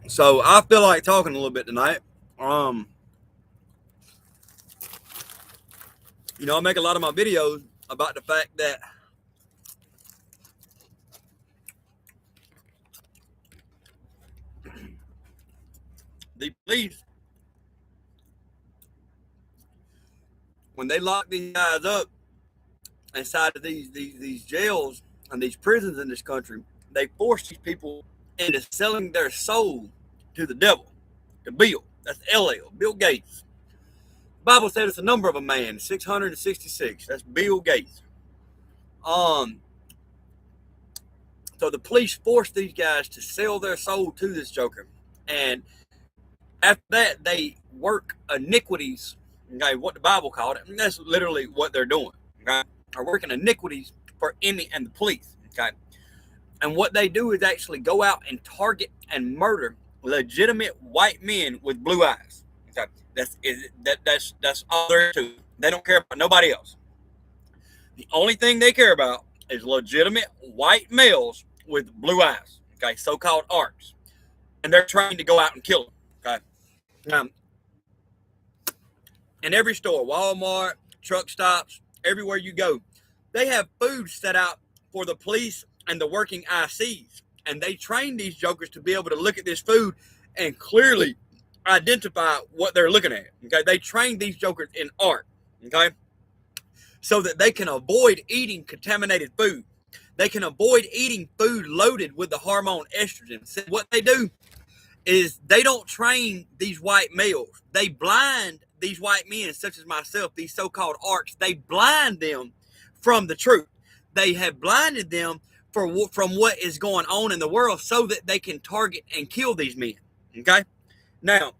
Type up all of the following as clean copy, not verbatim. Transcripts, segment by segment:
So I feel like talking a little bit tonight. Um, I make a lot of my videos about the fact that the police, when they lock these guys up inside of these jails and these prisons in this country, they force these people into selling their soul to the devil, to Bill. That's LL, Bill Gates. The Bible said it's a number of a man, 666. That's Bill Gates. Um, so the police force these guys to sell their soul to this joker, and after that they work iniquities. Okay, what the Bible called it. And that's literally what they're doing. Okay, are working iniquities for Emmy and the police. Okay, and what they do is actually go out and target and murder legitimate white men with blue eyes. Okay, that's all there is to it. They don't care about nobody else. The only thing they care about is legitimate white males with blue eyes. Okay, so-called arcs, and they're trained to go out and kill them. Okay, in every store, Walmart, truck stops, everywhere you go, they have food set out for the police and the working ICs. And they train these jokers to be able to look at this food and clearly identify what they're looking at. Okay, they train these jokers in art. Okay, so that they can avoid eating contaminated food. They can avoid eating food loaded with the hormone estrogen. So what they do is they don't train these white males. They blind these white men, such as myself, these so-called arcs. They blind them from the truth. They have blinded them from what is going on in the world so that they can target and kill these men. Okay? Now,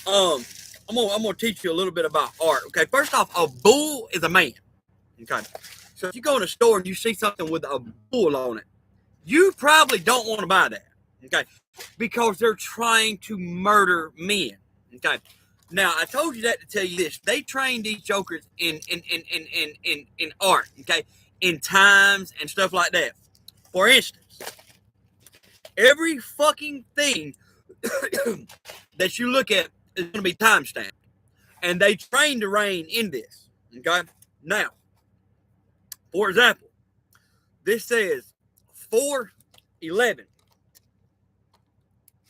I'm gonna teach you a little bit about art. Okay, first off, a bull is a man. Okay, so if you go in a store and you see something with a bull on it, you probably don't want to buy that. Okay, because they're trying to murder men. Okay, now I told you that to tell you this: they train these jokers in art. Okay, in times and stuff like that. For instance, every fucking thing that you look at is going to be timestamped, and they train the rain in this. Okay, now, for example, this says 411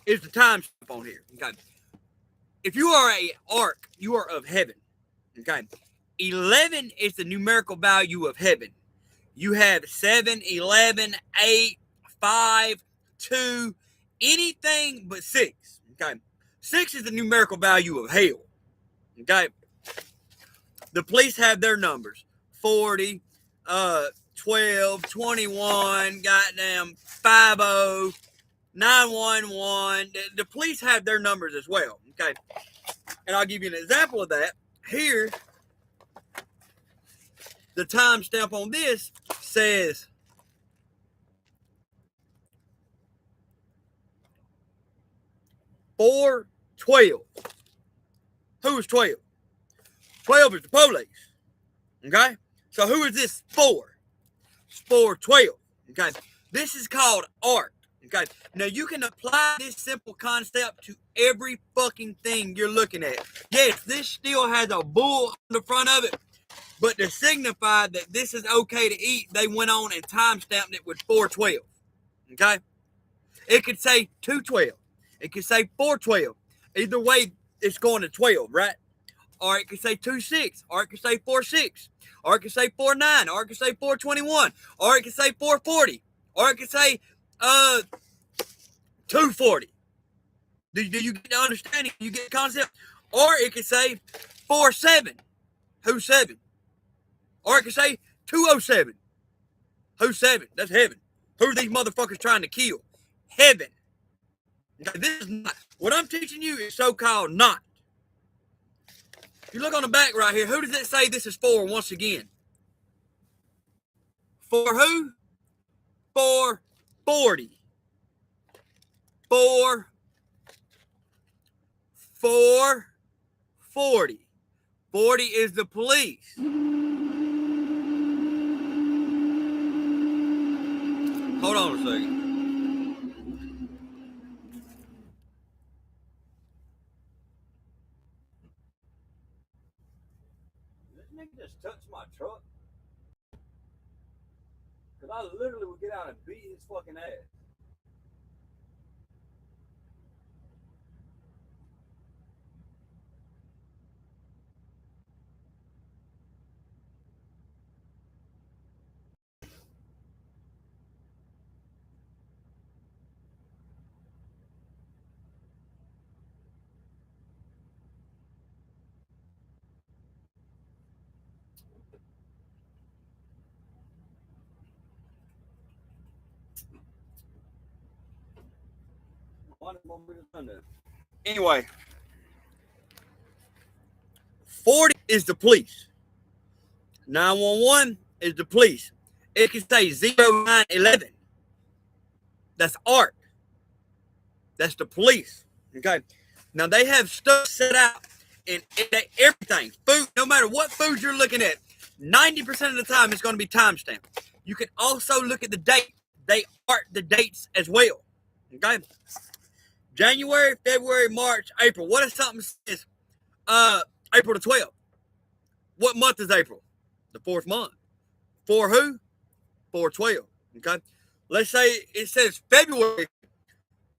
is the timestamp on here. Okay, if you are a ark, you are of heaven. Okay, 11 is the numerical value of heaven. You have 7, 11, 8, 5, 2, anything but 6. Okay, 6 is the numerical value of hell. Okay, the police have their numbers: 40, 12, 21, goddamn 50, 911. The police have their numbers as well. Okay, and I'll give you an example of that. Here, the timestamp on this says 412. Who is 12? 12 is the police. Okay? So who is this for? It's 412. Okay? This is called art. Okay? Now you can apply this simple concept to every fucking thing you're looking at. Yes, this still has a bull on the front of it, but to signify that this is okay to eat, they went on and time-stamped it with 412. Okay? It could say 212. It could say 412. Either way, it's going to 12, right? Or it could say 26, or it could say 46, or it could say 49, or it could say 421, or it could say 440, or it could say 240. Do you get the understanding? You get the concept? Or it could say 47. Who's 7? Or it could say 207. Who's 7? That's heaven. Who are these motherfuckers trying to kill? Heaven. Now, this is not. What I'm teaching you is so-called not. You look on the back right here. Who does it say this is for once again? For who? For 40. For 40. 40 is the police. Hold on a second. nigga just touch my truck? Because I literally would get out and beat his fucking ass. Anyway, 40 is the police. 911 is the police. It can say 0911. That's art. That's the police. Okay. Now they have stuff set out in everything. Food, no matter what food you're looking at, 90% of the time it's going to be timestamped. You can also look at the date. They art the dates as well. Okay. January, February, March, April. What if something says April the 12th? What month is April? The fourth month. For who? 4/12. Okay. Let's say it says February.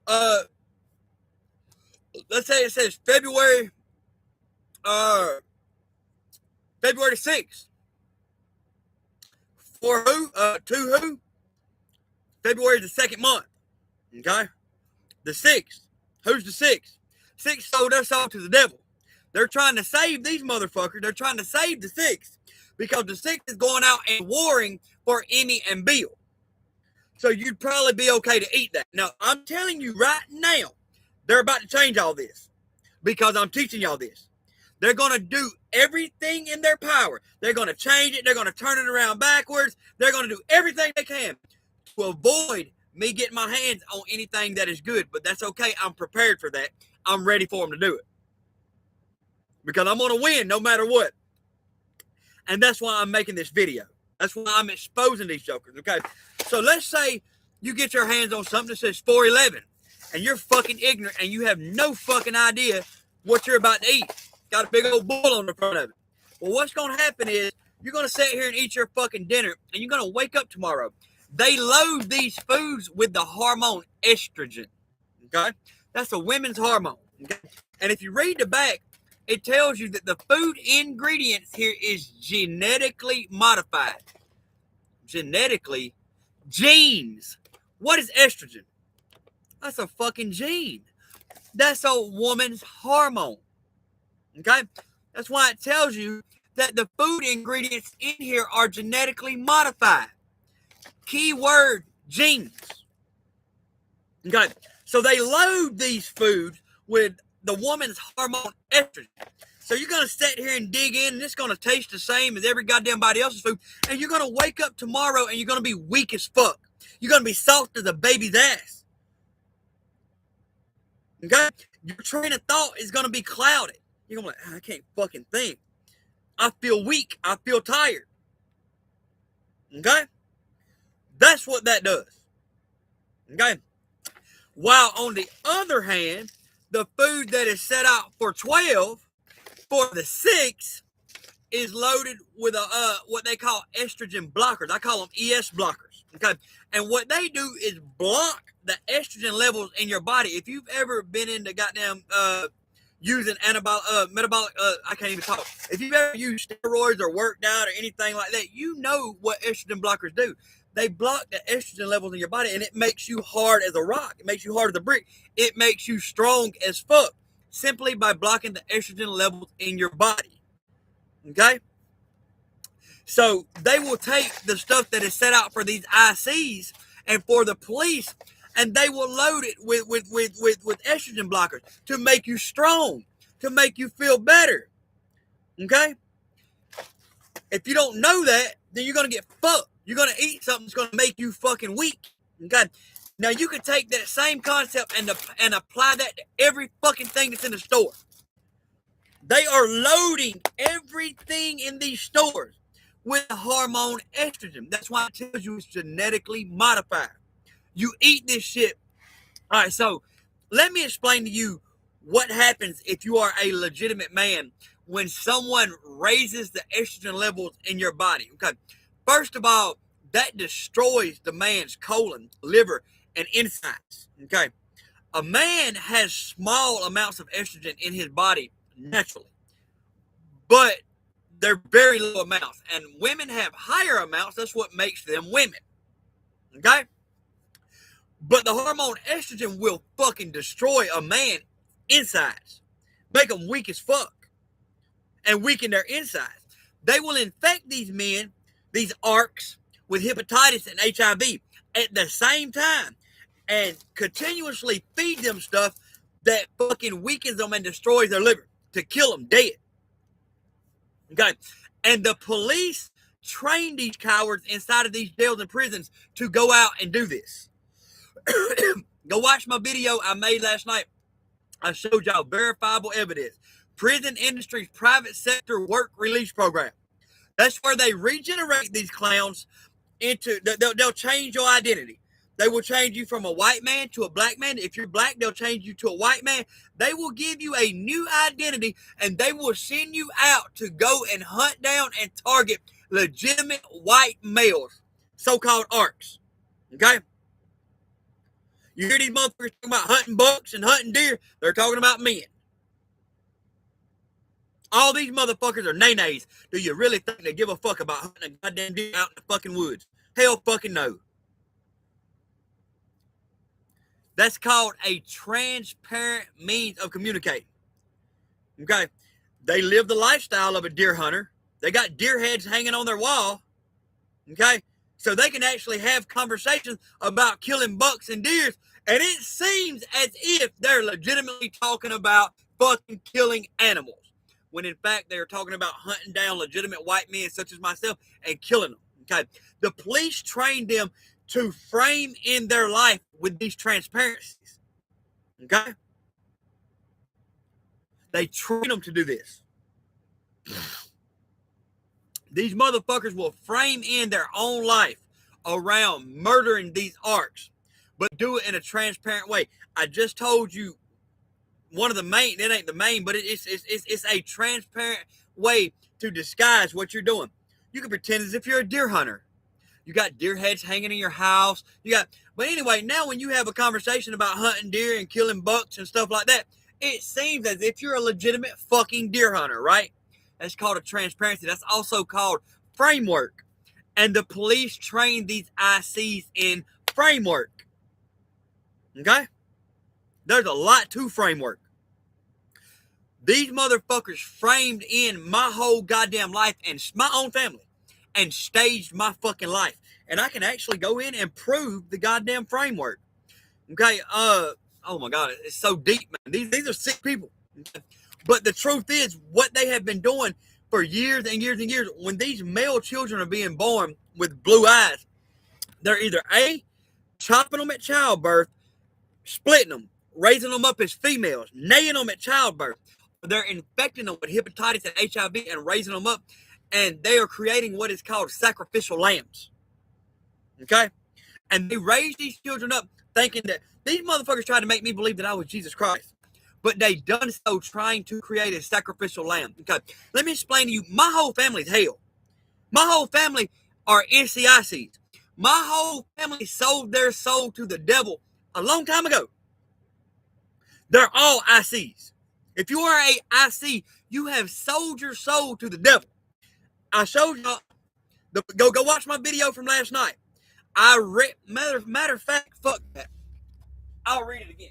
Let's say it says February. February 6th. For who? To who? February is the second month. Okay. The 6th. Who's the 6th? 6th sold us all to the devil. They're trying to save these motherfuckers. They're trying to save the 6th because the 6th is going out and warring for Emmy and Bill. So you'd probably be okay to eat that. Now, I'm telling you right now, they're about to change all this because I'm teaching y'all this. They're going to do everything in their power. They're going to change it. They're going to turn it around backwards. They're going to do everything they can to avoid me getting my hands on anything that is good. But that's okay. I'm prepared for that. I'm ready for them to do it because I'm going to win no matter what. And that's why I'm making this video. That's why I'm exposing these jokers, okay? So let's say you get your hands on something that says 411 and you're fucking ignorant and you have no fucking idea what you're about to eat. Got a big old bull on the front of it. Well, what's going to happen is you're going to sit here and eat your fucking dinner and you're going to wake up tomorrow. They load these foods with the hormone estrogen, okay? That's a women's hormone, okay? And if you read the back, it tells you that the food ingredients here is genetically modified. Genetically, genes. What is estrogen? That's a fucking gene. That's a woman's hormone. Okay? That's why it tells you that the food ingredients in here are genetically modified. Keyword, genes. Okay? So they load these foods with the woman's hormone estrogen. So you're going to sit here and dig in, and it's going to taste the same as every goddamn body else's food, and you're going to wake up tomorrow, and you're going to be weak as fuck. You're going to be soft as a baby's ass. Okay? Your train of thought is going to be clouded. You're going to be like, I can't fucking think. I feel weak. I feel tired. Okay? That's what that does. Okay? While on the other hand, the food that is set out for 12 for the 6 is loaded with what they call estrogen blockers. I call them ES blockers. Okay, and what they do is block the estrogen levels in your body. If you've ever been into goddamn using metabolic, I can't even talk. If you've ever used steroids or worked out or anything like that, you know what estrogen blockers do. They block the estrogen levels in your body, and it makes you hard as a rock. It makes you hard as a brick. It makes you strong as fuck simply by blocking the estrogen levels in your body. Okay? So they will take the stuff that is set out for these ICs and for the police, and they will load it with estrogen blockers to make you strong, to make you feel better. Okay? If you don't know that, then you're going to get fucked. You're going to eat something that's going to make you fucking weak. Okay? Now, you can take that same concept and apply that to every fucking thing that's in the store. They are loading everything in these stores with the hormone estrogen. That's why it tells you it's genetically modified. You eat this shit. All right, so let me explain to you what happens if you are a legitimate man when someone raises the estrogen levels in your body. Okay, first of all, that destroys the man's colon, liver, and insides. Okay, a man has small amounts of estrogen in his body naturally, but they're very low amounts, and women have higher amounts. That's what makes them women. Okay, but the hormone estrogen will fucking destroy a man insides, make them weak as fuck, and weaken their insides. They will infect these men, these ARCs, with hepatitis and HIV at the same time, and continuously feed them stuff that fucking weakens them and destroys their liver to kill them dead. Okay, and the police train these cowards inside of these jails and prisons to go out and do this. Go watch my video I made last night. I showed y'all verifiable evidence. Prison industry's private sector work release program. That's where they regenerate these clowns into, they'll change your identity. They will change you from a white man to a black man. If you're black, they'll change you to a white man. They will give you a new identity, and they will send you out to go and hunt down and target legitimate white males, so-called ARCs. Okay? You hear these motherfuckers talking about hunting bucks and hunting deer, they're talking about men. All these motherfuckers are nay-nays. Do you really think they give a fuck about hunting a goddamn deer out in the fucking woods? Hell fucking no. That's called a transparent means of communicating. Okay? They live the lifestyle of a deer hunter. They got deer heads hanging on their wall. Okay? So they can actually have conversations about killing bucks and deers, and it seems as if they're legitimately talking about fucking killing animals, when in fact they're talking about hunting down legitimate white men such as myself and killing them. Okay? The police trained them to frame in their life with these transparencies. Okay? They train them to do this. These motherfuckers will frame in their own life around murdering these ARCs, but do it in a transparent way. I just told you one of the main, it ain't the main, but it's a transparent way to disguise what you're doing. You can pretend as if you're a deer hunter. You got deer heads hanging in your house. But anyway, now when you have a conversation about hunting deer and killing bucks and stuff like that, it seems as if you're a legitimate fucking deer hunter, right? That's called a transparency. That's also called framework. And the police train these ICs in framework. Okay? There's a lot to framework. These motherfuckers framed in my whole goddamn life and my own family and staged my fucking life. And I can actually go in and prove the goddamn framework. Okay? Oh my God. It's so deep, man. These are sick people. Okay? But the truth is, what they have been doing for years and years and years, when these male children are being born with blue eyes, they're either A, chopping them at childbirth, splitting them, raising them up as females, nailing them at childbirth. They're infecting them with hepatitis and HIV and raising them up, and they are creating what is called sacrificial lambs. Okay? And they raise these children up thinking that these motherfuckers tried to make me believe that I was Jesus Christ. But they done so trying to create a sacrificial lamb. Okay, let me explain to you. My whole family's hell. My whole family are NCICs. My whole family sold their soul to the devil a long time ago. They're all ICs. If you are a IC, you have sold your soul to the devil. I showed y'all. Go watch my video from last night. Matter of fact, fuck that. I'll read it again.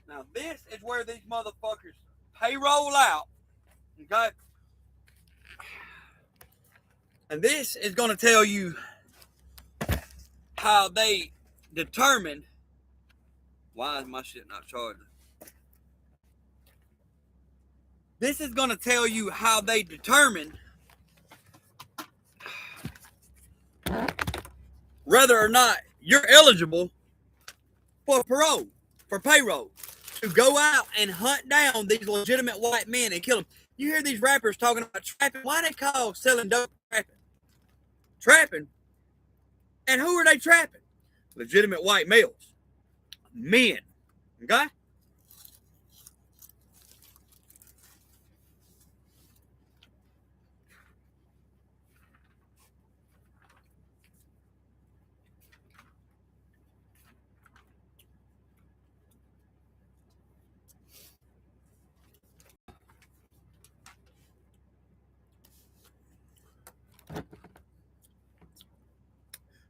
Now, this is where these motherfuckers payroll out, okay? And this is going to tell you how they determine. Why is my shit not charging? This is going to tell you how they determine whether or not you're eligible for parole, for payroll, to go out and hunt down these legitimate white men and kill them. You hear these rappers talking about trapping. Why they call selling dope trapping? Trapping? And who are they trapping? Legitimate white males. Men. Okay?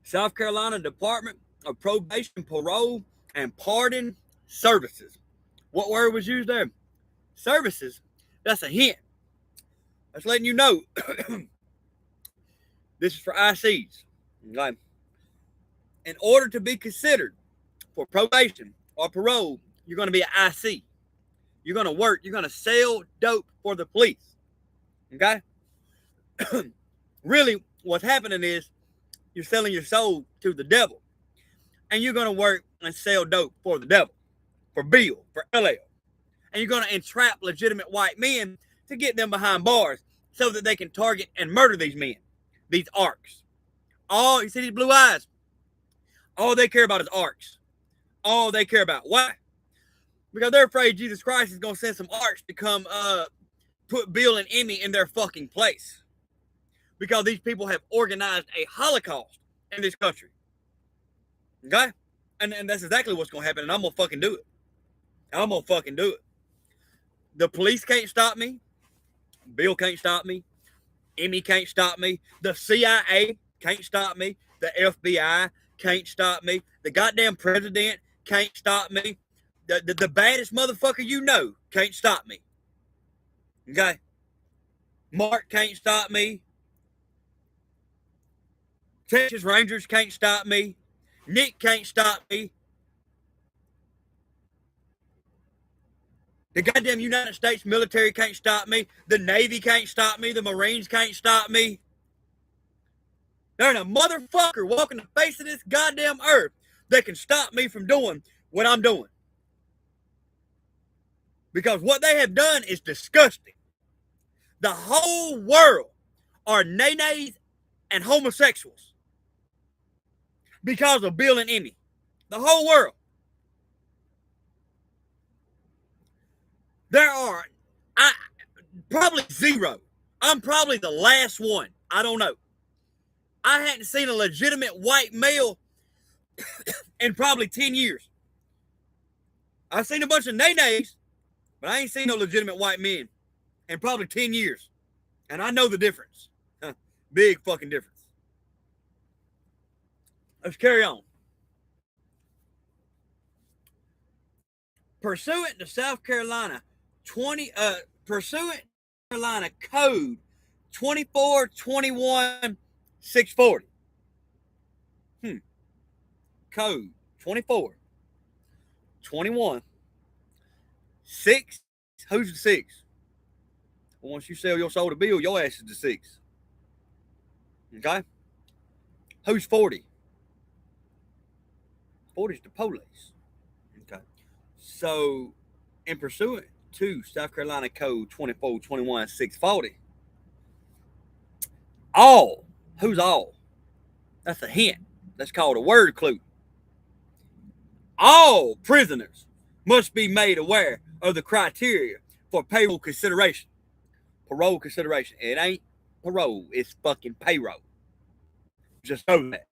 South Carolina Department of Probation, Parole, and Pardon Services. What word was used there? Services. That's a hint. That's letting you know this is for ICs. Okay? In order to be considered for probation or parole, you're going to be an IC. You're going to work. You're going to sell dope for the police. Okay? Really, what's happening is you're selling your soul to the devil. And you're going to work and sell dope for the devil, for Bill, for LL. And you're going to entrap legitimate white men to get them behind bars so that they can target and murder these men, these arcs. You see these blue eyes? All they care about is arcs. All they care about. Why? Because they're afraid Jesus Christ is going to send some arcs to come put Bill and Emmy in their fucking place. Because these people have organized a Holocaust in this country. Okay? And that's exactly what's going to happen, and I'm going to fucking do it. I'm going to fucking do it. The police can't stop me. Bill can't stop me. Emmy can't stop me. The CIA can't stop me. The FBI can't stop me. The goddamn president can't stop me. The baddest motherfucker you know can't stop me. Okay? Mark can't stop me. Texas Rangers can't stop me. Nick can't stop me. The goddamn United States military can't stop me. The Navy can't stop me. The Marines can't stop me. There ain't a motherfucker walking the face of this goddamn earth that can stop me from doing what I'm doing. Because what they have done is disgusting. The whole world are nays and homosexuals because of Bill and Emmy. The whole world. There are probably zero. I'm probably the last one. I don't know. I hadn't seen a legitimate white male in probably 10 years. I've seen a bunch of nays, but I ain't seen no legitimate white men in probably 10 years. And I know the difference. Big fucking difference. Let's carry on. Pursuant to South Carolina Carolina Code 2421-640. Code 2421-6. Who's the 6? Well, once you sell your soul to Bill, your ass is the 6. Okay? Who's 40? 40 is the police. Okay. So, in pursuant to South Carolina Code 2421-640, all, who's all? That's a hint. That's called a word clue. All prisoners must be made aware of the criteria for payroll consideration. Parole consideration. It ain't parole. It's fucking payroll. Just know that.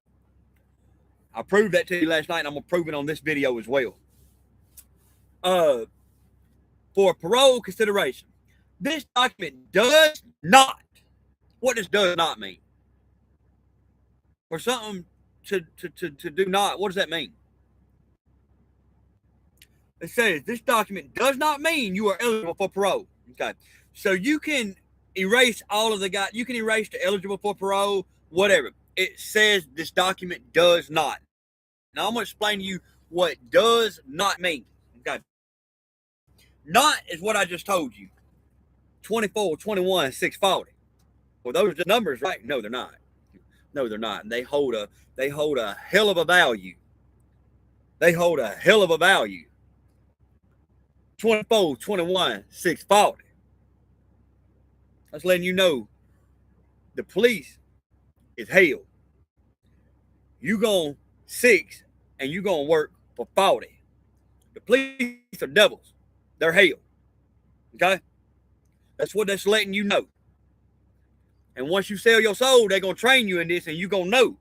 I proved that to you last night, and I'm going to prove it on this video as well. For parole consideration, this document does not. What does not mean? For something to do not, what does that mean? It says this document does not mean you are eligible for parole. Okay. So you can erase all of the guys. You can erase the eligible for parole, whatever. It says this document does not. Now I'm going to explain to you what does not mean. Okay. Not is what I just told you. 24, 21, 640. Well, those are the numbers, right? No, they're not. No, they're not. They hold a hell of a value. They hold a hell of a value. 24, 21, 640. That's letting you know the police is hell. You going 6 and you going to work for 40. The police are devils. They're hell. Okay? That's what that's letting you know. And once you sell your soul, they're going to train you in this and you're going to know.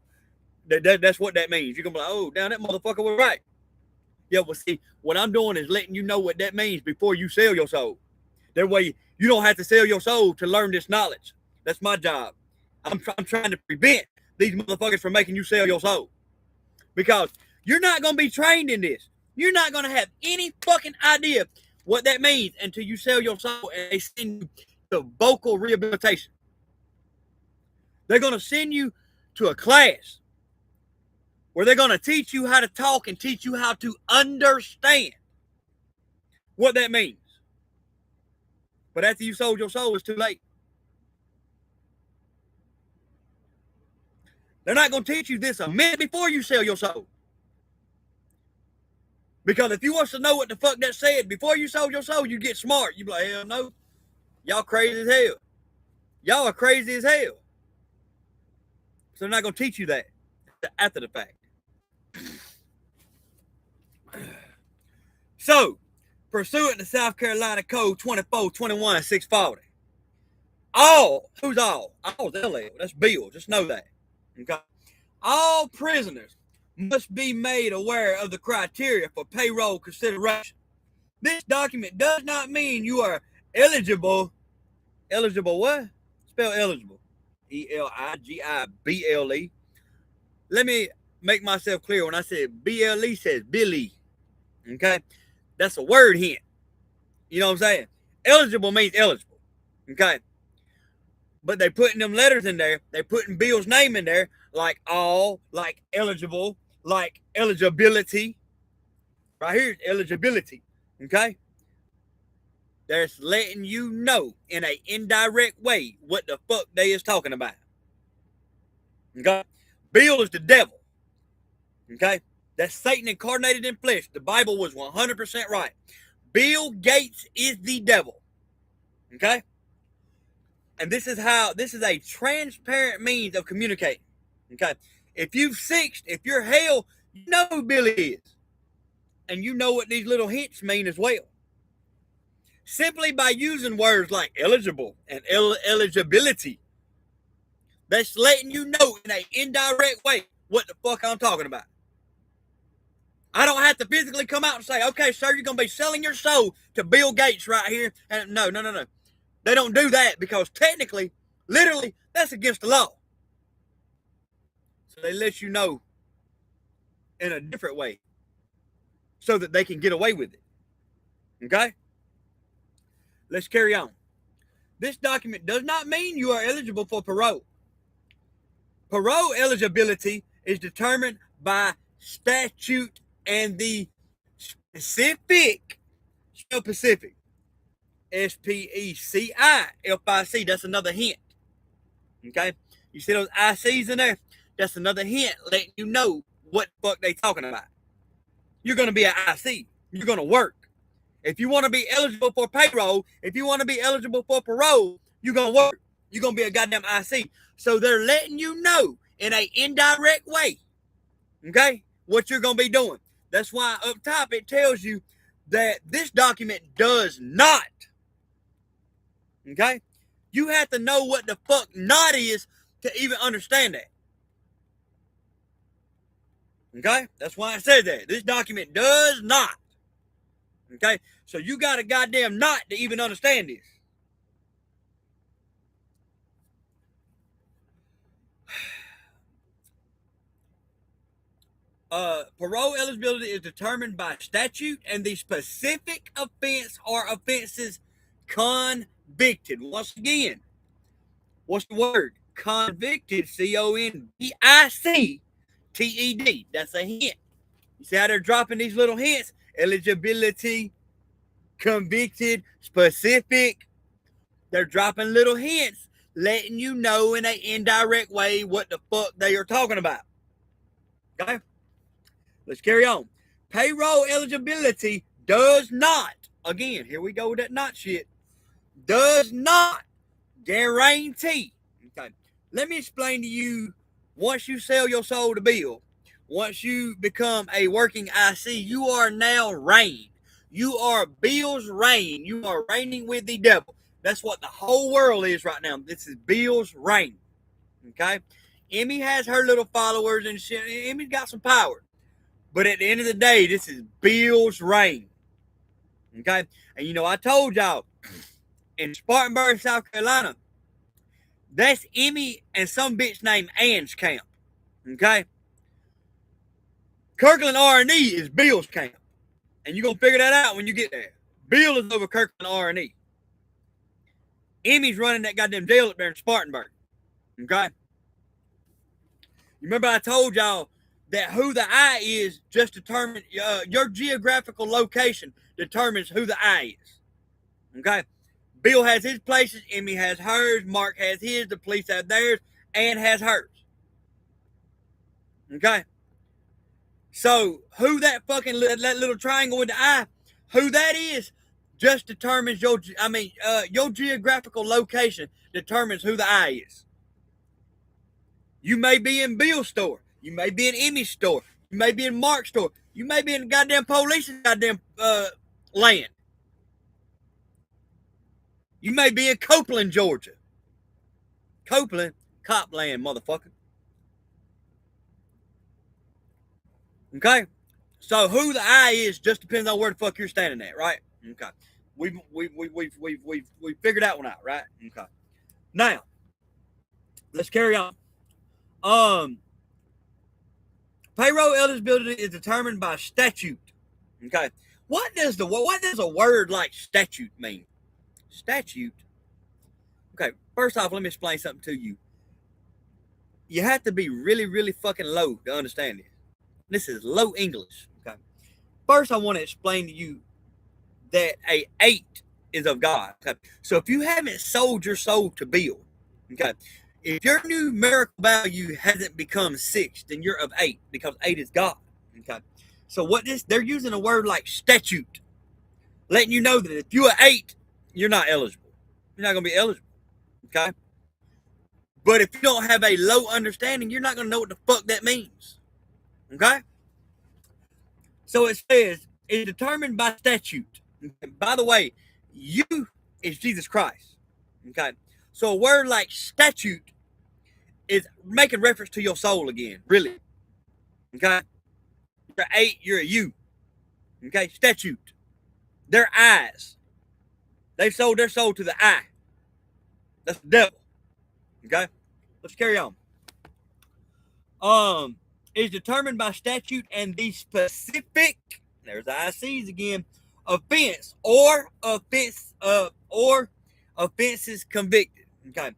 That's what that means. You're going to be like, oh, damn, that motherfucker was right. Yeah, well, see, what I'm doing is letting you know what that means before you sell your soul. That way, you don't have to sell your soul to learn this knowledge. That's my job. I'm trying to prevent these motherfuckers from making you sell your soul. Because you're not going to be trained in this. You're not going to have any fucking idea what that means until you sell your soul and they send you to vocal rehabilitation. They're going to send you to a class where they're going to teach you how to talk and teach you how to understand what that means. But after you sold your soul, it's too late. They're not going to teach you this a minute before you sell your soul. Because if you want to know what the fuck that said before you sold your soul, you get smart. You be like, hell no. Y'all crazy as hell. Y'all are crazy as hell. So they're not going to teach you that after the fact. So, pursuant to South Carolina Code 2421-640. Who's all? All's LL. That's Bill. Just know that. Okay. All prisoners must be made aware of the criteria for payroll consideration. This document does not mean you are eligible. Eligible what? Spell eligible. Eligible. Let me make myself clear. When I said BLE, says Billy. Okay? That's a word hint. You know what I'm saying? Eligible means eligible. Okay? But they putting them letters in there. They putting Bill's name in there, like all, like eligible, like eligibility. Right here is eligibility. Okay? They're letting you know in an indirect way what the fuck they is talking about. Okay? Bill is the devil. Okay? That's Satan incarnated in flesh. The Bible was 100% right. Bill Gates is the devil. Okay? And this is a transparent means of communicating. Okay? If you've sixth, if you're hell, you know who Billy is. And you know what these little hints mean as well. Simply by using words like eligible and eligibility, that's letting you know in an indirect way what the fuck I'm talking about. I don't have to physically come out and say, okay, sir, you're going to be selling your soul to Bill Gates right here. And no. They don't do that because technically, literally, that's against the law. So they let you know in a different way so that they can get away with it. Okay? Let's carry on. This document does not mean you are eligible for parole. Parole eligibility is determined by statute and the specific, spell Pacific, SPECIFIC. That's another hint. Okay? You see those ICs in there? That's another hint letting you know what the fuck they talking about. You're going to be an IC. You're going to work. If you want to be eligible for payroll, if you want to be eligible for parole, you're going to work. You're going to be a goddamn IC. So they're letting you know in an indirect way, okay, what you're going to be doing. That's why up top it tells you that this document does not, okay? You have to know what the fuck not is to even understand that. Okay? That's why I said that. This document does not. Okay? So you got a goddamn not to even understand this. Parole eligibility is determined by statute and the specific offense or offenses convicted. Once again, what's the word? Convicted. CONVICTED. That's a hint. You see how they're dropping these little hints? Eligibility, convicted, specific. They're dropping little hints letting you know in an indirect way what the fuck they are talking about. Okay? Let's carry on. Payroll eligibility does not, again, here we go with that not shit, does not guarantee. Okay. Let me explain to you, once you sell your soul to Bill, once you become a working IC, you are now reigned. You are Bill's reign. You are reigning with the devil. That's what the whole world is right now. This is Bill's reign. Okay? Emmy has her little followers and shit. Emmy's got some power. But at the end of the day, this is Bill's reign. Okay? And you know, I told y'all, in Spartanburg, South Carolina, that's Emmy and some bitch named Ann's camp. Okay? Kirkland R&E is Bill's camp. And you're going to figure that out when you get there. Bill is over Kirkland R&E. Emmy's running that goddamn jail up there in Spartanburg. Okay? You remember I told y'all that who the I is just determines, your geographical location determines who the I is. Okay? Bill has his places, Emmy has hers, Mark has his, the police have theirs, Ann has hers. Okay? So, who that fucking, that little triangle with the eye, who that is, just determines your geographical location determines who the I is. You may be in Bill's store. You may be in Emmy's store. You may be in Mark's store. You may be in the goddamn police's goddamn land. You may be in Copeland, Georgia. Copeland, cop land, motherfucker. Okay? So who the I is just depends on where the fuck you're standing at, right? Okay. We've figured that one out, right? Okay. Now, let's carry on. Payroll eligibility is determined by statute. Okay. What does a word like statute mean? Statute. Okay, first off, let me explain something to you. You have to be really, really fucking low to understand this. This is low English. Okay. First, I want to explain to you that a 8 is of God. Okay. So if you haven't sold your soul to Bill, okay, if your numerical value hasn't become 6, then you're of 8 because 8 is God. Okay. So they're using a word like statute, letting you know that if you're 8, you're not eligible. You're not going to be eligible. Okay. But if you don't have a low understanding, you're not going to know what the fuck that means. Okay? So it says it's determined by statute. By the way, you is Jesus Christ. Okay? So a word like statute is making reference to your soul again, really. Okay? You're 8, you're a you. Okay? Statute. Their eyes. They've sold their soul to the eye. That's the devil. Okay? Let's carry on. Is determined by statute and the specific, there's the ICs again, offense or offenses convicted. Okay.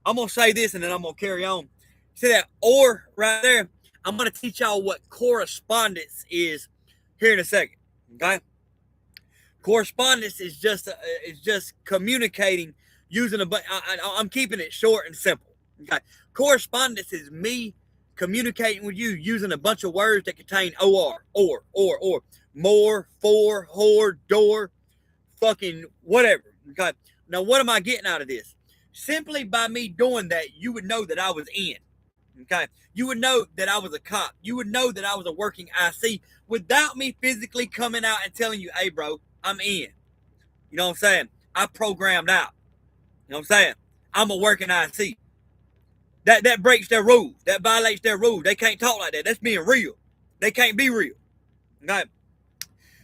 I'm gonna say this and then I'm gonna carry on. See that or right there? I'm gonna teach y'all what correspondence is here in a second. Okay. Correspondence is just communicating using I'm keeping it short and simple. Okay. Correspondence is me communicating with you using a bunch of words that contain or, more, for, whore, door, fucking whatever. Okay. Now, what am I getting out of this? Simply by me doing that, you would know that I was in. Okay. You would know that I was a cop. You would know that I was a working IC without me physically coming out and telling you, hey, bro, I'm in. You know what I'm saying? I programmed out. You know what I'm saying? I'm a working IC. That breaks their rules. That violates their rules. They can't talk like that. That's being real. They can't be real. Okay?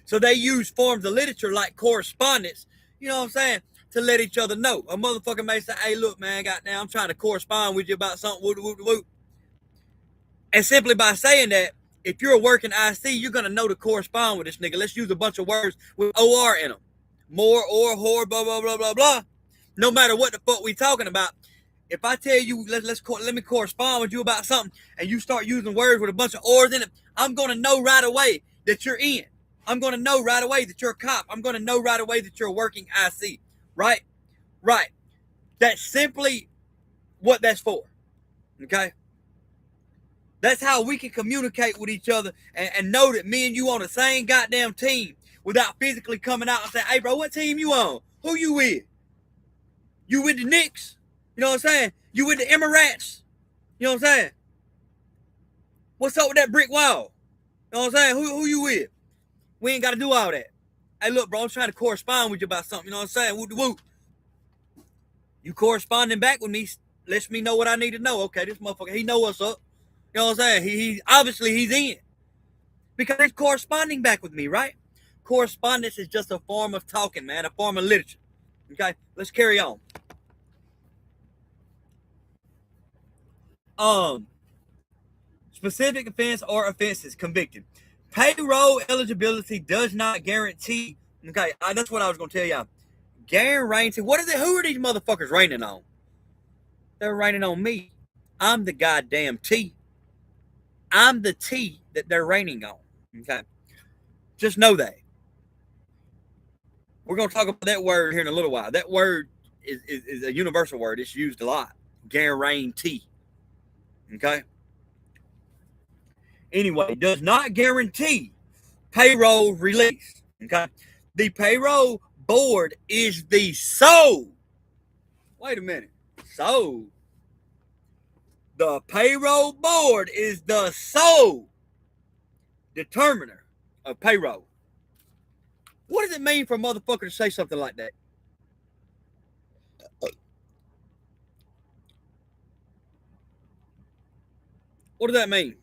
So they use forms of literature like correspondence, you know what I'm saying, to let each other know. A motherfucker may say, hey, look, man, goddamn, I'm trying to correspond with you about something. Woo, woo, woo. And simply by saying that, if you're a working IC, you're going to know to correspond with this nigga. Let's use a bunch of words with OR in them. More, or, whore, blah, blah, blah, blah, blah. No matter what the fuck we talking about. If I tell you, let me correspond with you about something, and you start using words with a bunch of ors in it, I'm going to know right away that you're in. I'm going to know right away that you're a cop. I'm going to know right away that you're a working IC. Right? Right. That's simply what that's for. Okay? That's how we can communicate with each other and know that me and you on the same goddamn team without physically coming out and saying, hey, bro, what team you on? Who you with? You with the Knicks? You know what I'm saying? You with the Emirates? You know what I'm saying? What's up with that brick wall? You know what I'm saying? Who you with? We ain't got to do all that. Hey, look, bro, I'm trying to correspond with you about something. You know what I'm saying? Whoop de whoop. You corresponding back with me lets me know what I need to know. Okay, this motherfucker, he know what's up. You know what I'm saying? He obviously he's in. Because he's corresponding back with me, right? Correspondence is just a form of talking, man, a form of literature. Okay, let's carry on. Specific offense or offenses convicted. Payroll eligibility does not guarantee. Okay, that's what I was gonna tell y'all. Guarantee. What is it? Who are these motherfuckers raining on? They're raining on me. I'm the goddamn T. I'm the T that they're raining on. Okay, just know that. We're gonna talk about that word here in a little while. That word is a universal word. It's used a lot. Guarantee. Okay. Anyway, does not guarantee payroll release. Okay. The payroll board is the sole. Wait a minute. So the payroll board is the sole determiner of payroll. What does it mean for a motherfucker to say something like that? What does that mean?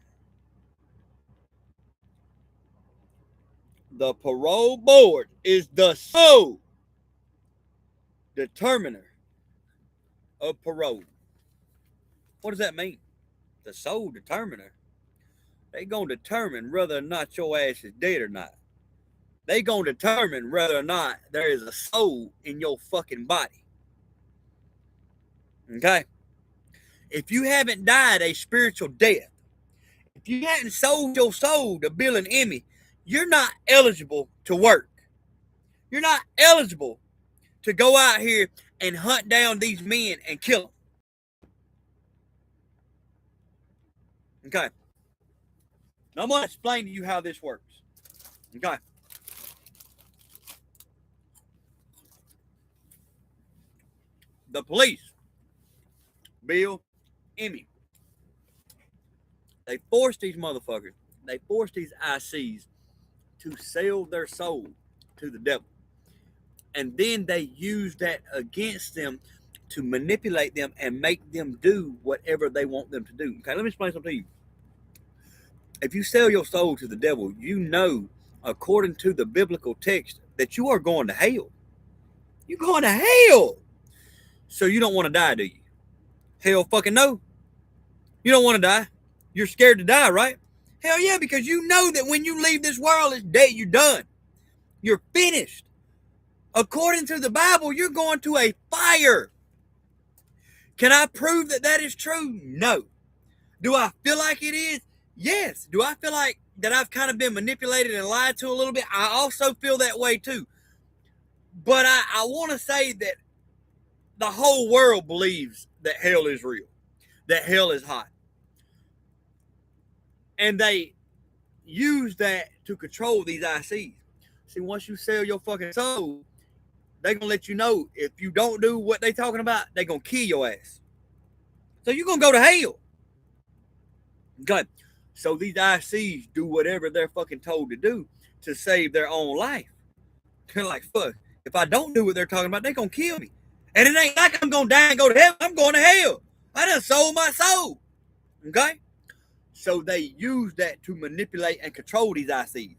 The parole board is the sole determiner of parole. What does that mean? The sole determiner. They gonna determine whether or not your ass is dead or not. They gonna determine whether or not there is a soul in your fucking body. Okay? If you haven't died a spiritual death, if you hadn't sold your soul to Bill and Emmy, you're not eligible to work. You're not eligible to go out here and hunt down these men and kill them. Okay. Now I'm going to explain to you how this works. Okay. The police, Bill, Emmy, they forced these motherfuckers, they forced these ICs to sell their soul to the devil. And then they use that against them to manipulate them and make them do whatever they want them to do. Okay, let me explain something to you. If you sell your soul to the devil, you know, according to the biblical text, that you are going to hell. You're going to hell. So you don't want to die, do you? Hell fucking no. You don't want to die. You're scared to die, right? Hell yeah, because you know that when you leave this world, it's dead. You're done. You're finished. According to the Bible, you're going to a fire. Can I prove that that is true? No. Do I feel like it is? Yes. Do I feel like that I've kind of been manipulated and lied to a little bit? I also feel that way too. But I want to say that the whole world believes that hell is real, that hell is hot. And they use that to control these ICs. See, once you sell your fucking soul, they're going to let you know if you don't do what they talking about, they're going to kill your ass. So you're going to go to hell. Okay. So these ICs do whatever they're fucking told to do to save their own life. They're like, fuck, if I don't do what they're talking about, they're going to kill me. And it ain't like I'm going to die and go to heaven. I'm going to hell. I done sold my soul. Okay? So they use that to manipulate and control these ICs.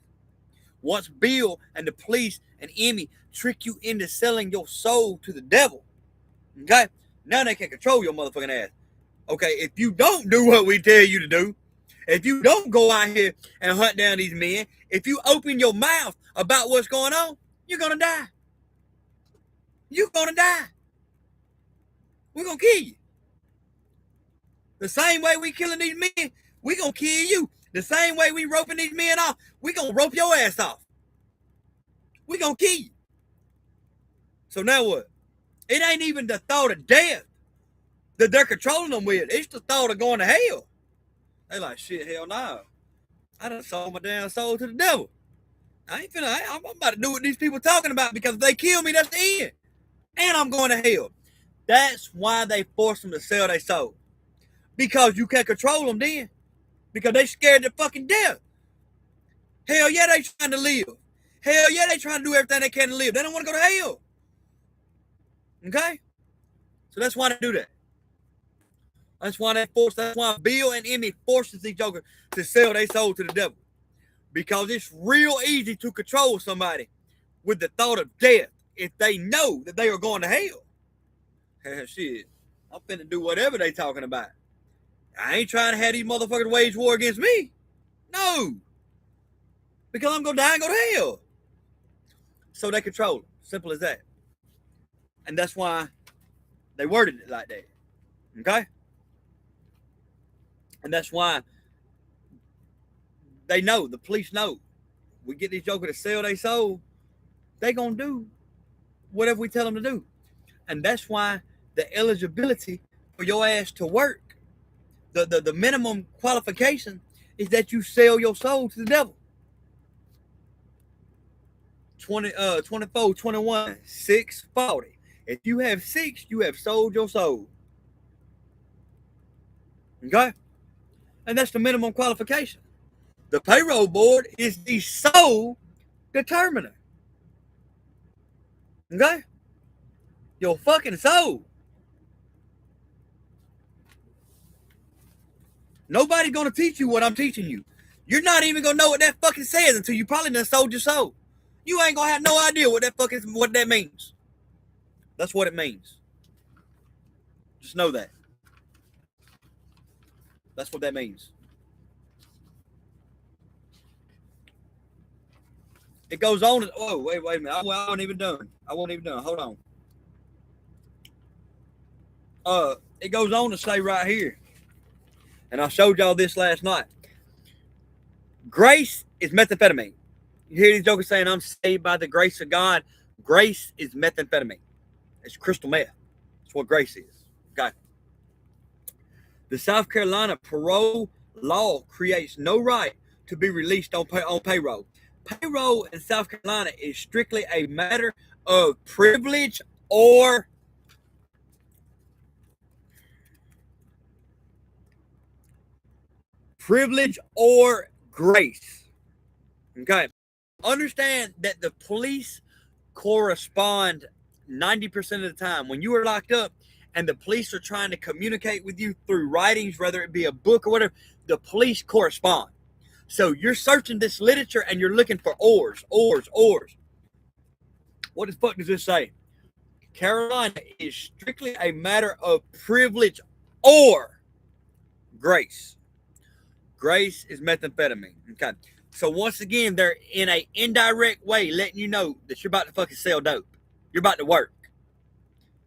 Once Bill and the police and Emmy trick you into selling your soul to the devil, okay, now they can control your motherfucking ass. Okay, if you don't do what we tell you to do, if you don't go out here and hunt down these men, if you open your mouth about what's going on, you're going to die. You're going to die. We're going to kill you. The same way we killing these men, we're going to kill you. The same way we roping these men off, we're going to rope your ass off. We're going to kill you. So now what? It ain't even the thought of death that they're controlling them with. It's the thought of going to hell. They like, shit, hell no. I done sold my damn soul to the devil. I'm about to do what these people talking about, because if they kill me, that's the end. And I'm going to hell. That's why they force them to sell their soul. Because you can't control them then. Because they scared to fucking death. Hell yeah, they trying to live. Hell yeah, they trying to do everything they can to live. They don't want to go to hell. Okay? So that's why they do that. That's why Bill and Emmy forces these jokers to sell their soul to the devil. Because it's real easy to control somebody with the thought of death if they know that they are going to hell. Hell, shit. I'm finna do whatever they talking about. I ain't trying to have these motherfuckers wage war against me. No. Because I'm going to die and go to hell. So they control them. Simple as that. And that's why they worded it like that. Okay? And that's why they know, the police know, we get these jokers to sell their soul, they going to do whatever we tell them to do. And that's why the eligibility for your ass to work, the minimum qualification is that you sell your soul to the devil. 24, 21, 6, 40. If you have 6, you have sold your soul. Okay? And that's the minimum qualification. The payroll board is the sole determiner. Okay? Your fucking soul. Nobody's gonna teach you what I'm teaching you. You're not even gonna know what that fucking says until you probably done sold your soul. You ain't gonna have no idea what that means. That's what it means. Just know that. That's what that means. It goes on. Oh, wait a minute. I wasn't even done. Hold on. It goes on to say right here, and I showed y'all this last night. Grace is methamphetamine. You hear these jokers saying, I'm saved by the grace of God. Grace is methamphetamine. It's crystal meth. That's what grace is. Okay. The South Carolina parole law creates no right to be released on payroll. Payroll in South Carolina is strictly a matter of privilege or grace. Okay. Understand that the police correspond 90% of the time. When you are locked up and the police are trying to communicate with you through writings, whether it be a book or whatever, the police correspond. So you're searching this literature and you're looking for ors. What the fuck does this say? Carolina is strictly a matter of privilege or grace. Grace is methamphetamine. Okay. So once again, they're in an indirect way letting you know that you're about to fucking sell dope. You're about to work.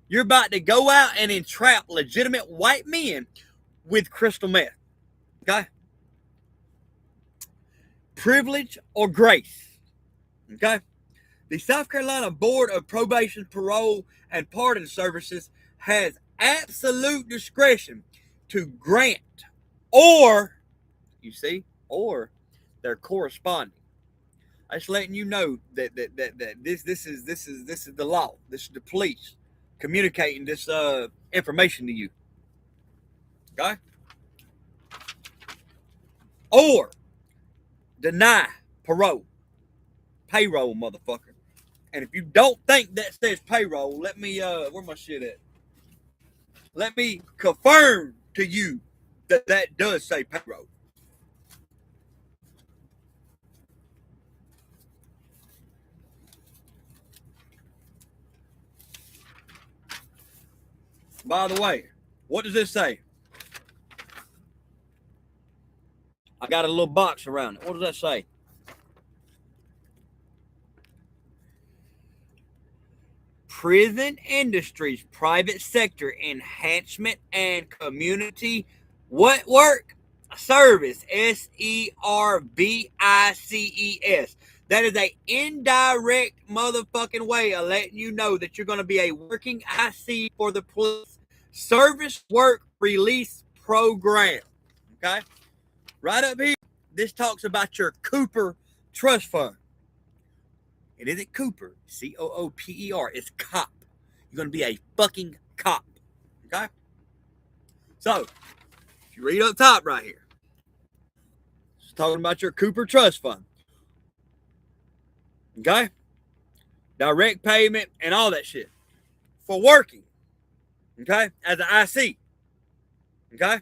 You're about to go out and entrap legitimate white men with crystal meth. Okay? Privilege or grace. Okay? The South Carolina Board of Probation, Parole, and Pardon Services has absolute discretion to grant or they're corresponding. I'm just letting you know that this is the law. This is the police communicating this information to you. Okay? Or deny payroll, motherfucker. And if you don't think that says payroll, let me where my shit at? Let me confirm to you that does say payroll. By the way, what does this say? I got a little box around it. What does that say? Prison industries, private sector enhancement and community work service, SERVICES. That is a indirect motherfucking way of letting you know that you're going to be a working IC for the police service work release program. Okay? Right up here, this talks about your Cooper Trust Fund. It isn't Cooper, Cooper. It's cop. You're going to be a fucking cop. Okay? So, if you read up top right here, it's talking about your Cooper Trust Fund. Okay? Direct payment and all that shit. For working. Okay? As an IC. Okay?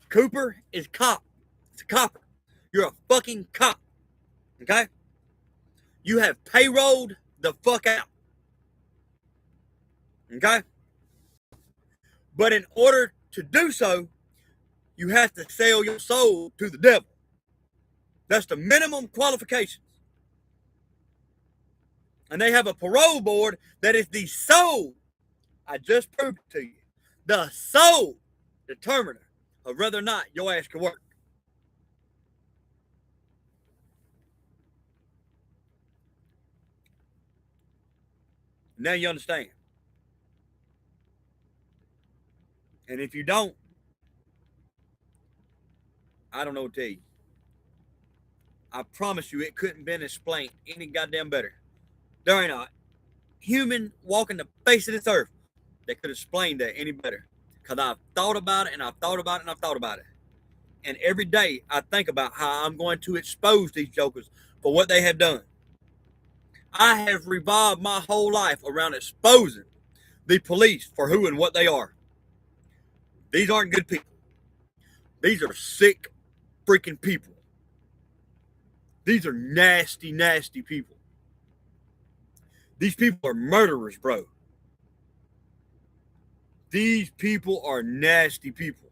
Cooper is cop. It's a copper. You're a fucking cop. Okay? You have payrolled the fuck out. Okay? But in order to do so, you have to sell your soul to the devil. That's the minimum qualifications. And they have a parole board that is the sole, I just proved it to you, the sole determiner of whether or not your ass can work. Now you understand. And if you don't, I don't know what to tell you. I promise you it couldn't been explained any goddamn better. There ain't a human walking the face of this earth that could explain that any better. Because I've thought about it and I've thought about it and I've thought about it. And every day I think about how I'm going to expose these jokers for what they have done. I have revolved my whole life around exposing the police for who and what they are. These aren't good people. These are sick freaking people. These are nasty, nasty people. These people are murderers, bro. These people are nasty people.